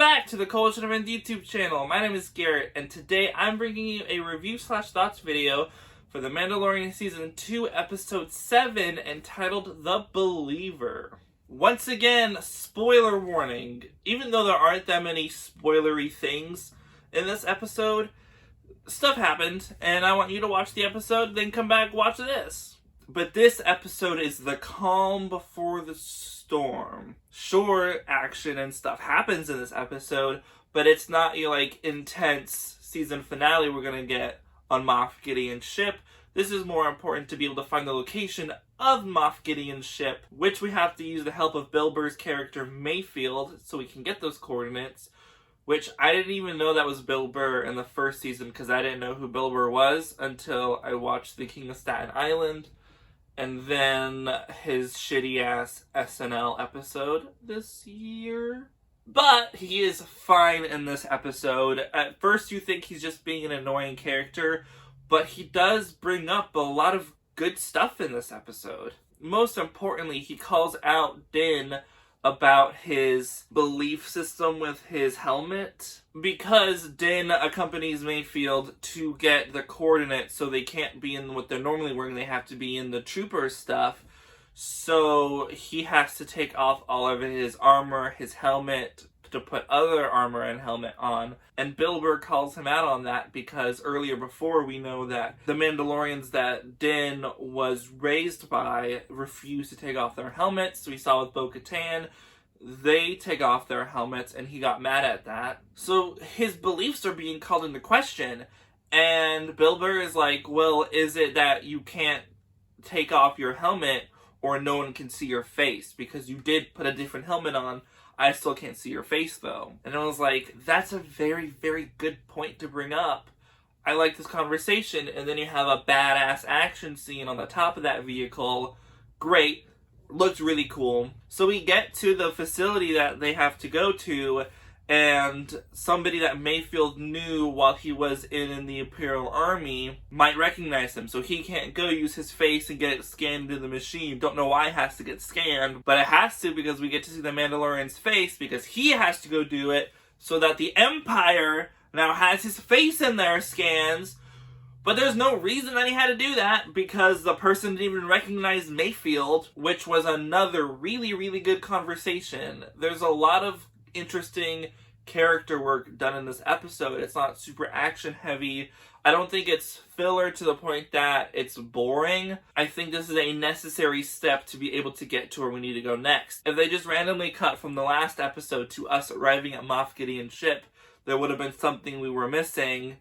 back to the Coalition of End YouTube channel. My name is Garrett, and today I'm bringing you a review/thoughts video for The Mandalorian Season 2, Episode 7, entitled The Believer. Once again, spoiler warning. Even though there aren't that many spoilery things in this episode, stuff happened, and I want you to watch the episode, then come back, watch this. But this episode is the calm before the storm. Sure, action and stuff happens in this episode, but it's not your, intense season finale we're gonna get on Moff Gideon's ship. This is more important to be able to find the location of Moff Gideon's ship, which we have to use the help of Bill Burr's character Mayfield so we can get those coordinates, which I didn't even know that was Bill Burr in the first season because I didn't know who Bill Burr was until I watched The King of Staten Island and then his shitty-ass SNL episode this year. But he is fine in this episode. At first you think he's just being an annoying character, but he does bring up a lot of good stuff in this episode. Most importantly, he calls out Din about his belief system with his helmet, because Din accompanies Mayfield to get the coordinates so they can't be in what they're normally wearing, they have to be in the trooper stuff. So he has to take off all of his armor, his helmet, to put other armor and helmet on. And Bill Burr calls him out on that because earlier before we know that the Mandalorians that Din was raised by refused to take off their helmets. So we saw with Bo-Katan, they take off their helmets and he got mad at that. So his beliefs are being called into question. And Bill Burr is like, well, is it that you can't take off your helmet or no one can see your face? Because you did put a different helmet on. I still can't see your face, though. And I was like, that's a very, very good point to bring up. I like this conversation. And then you have a badass action scene on the top of that vehicle. Great. Looks really cool. So we get to the facility that they have to go to, and somebody that Mayfield knew while he was in the Imperial Army might recognize him. So he can't go use his face and get it scanned into the machine. Don't know why it has to get scanned, but it has to because we get to see the Mandalorian's face because he has to go do it so that the Empire now has his face in their scans. But there's no reason that he had to do that because the person didn't even recognize Mayfield, which was another really, really good conversation. There's a lot of interesting character work done in this episode. It's not super action heavy. I don't think it's filler to the point that it's boring. I think this is a necessary step to be able to get to where we need to go next. If they just randomly cut from the last episode to us arriving at Moff Gideon's ship, there would have been something we were missing,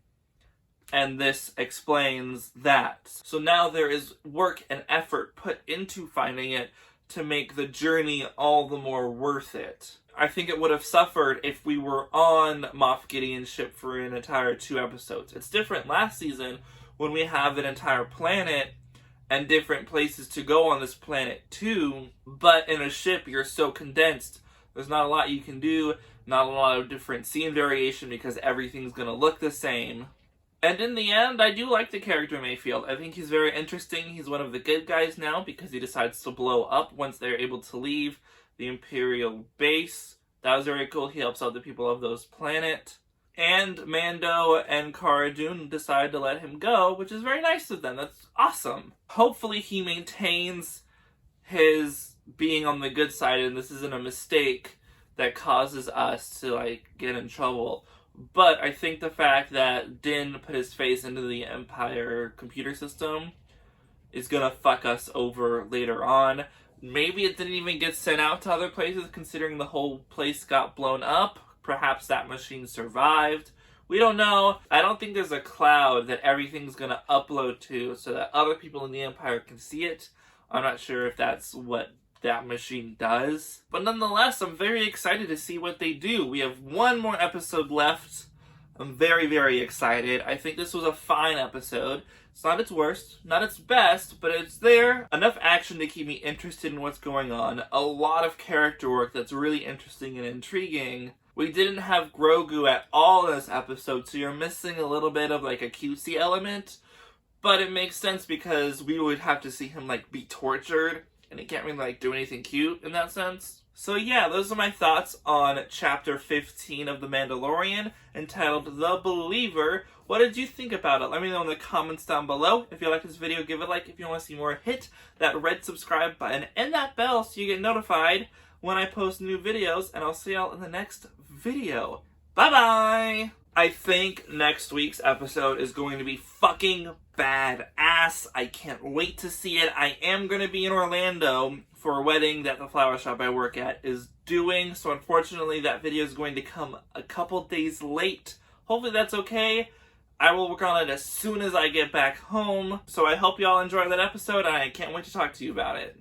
and this explains that. So now there is work and effort put into finding it to make the journey all the more worth it. I think it would have suffered if we were on Moff Gideon's ship for an entire 2 episodes. It's different last season when we have an entire planet and different places to go on this planet too, but in a ship you're so condensed. There's not a lot you can do, not a lot of different scene variation because everything's going to look the same. And in the end, I do like the character Mayfield. I think he's very interesting. He's one of the good guys now because he decides to blow up once they're able to leave the Imperial base. That was very cool. He helps out the people of those planet. And Mando and Cara Dune decide to let him go, which is very nice of them. That's awesome. Hopefully he maintains his being on the good side and this isn't a mistake that causes us to, get in trouble. But I think the fact that Din put his face into the Empire computer system is gonna fuck us over later on. Maybe it didn't even get sent out to other places considering the whole place got blown up. Perhaps that machine survived. We don't know. I don't think there's a cloud that everything's gonna upload to so that other people in the Empire can see it. I'm not sure if that's what that machine does. But nonetheless, I'm very excited to see what they do. We have 1 more episode left. I'm very, very excited. I think this was a fine episode. It's not its worst, not its best, but it's there. Enough action to keep me interested in what's going on. A lot of character work that's really interesting and intriguing. We didn't have Grogu at all in this episode, so you're missing a little bit of a cutesy element. But it makes sense because we would have to see him be tortured. And he can't really do anything cute in that sense. So yeah, those are my thoughts on Chapter 15 of The Mandalorian, entitled The Believer. What did you think about it? Let me know in the comments down below. If you like this video, give it a like. If you want to see more, hit that red subscribe button and that bell so you get notified when I post new videos, and I'll see y'all in the next video. Bye-bye! I think next week's episode is going to be fucking badass. I can't wait to see it. I am going to be in Orlando for a wedding that the flower shop I work at is doing, so unfortunately that video is going to come a couple days late. Hopefully that's okay. I will work on it as soon as I get back home. So I hope y'all enjoy that episode, and I can't wait to talk to you about it.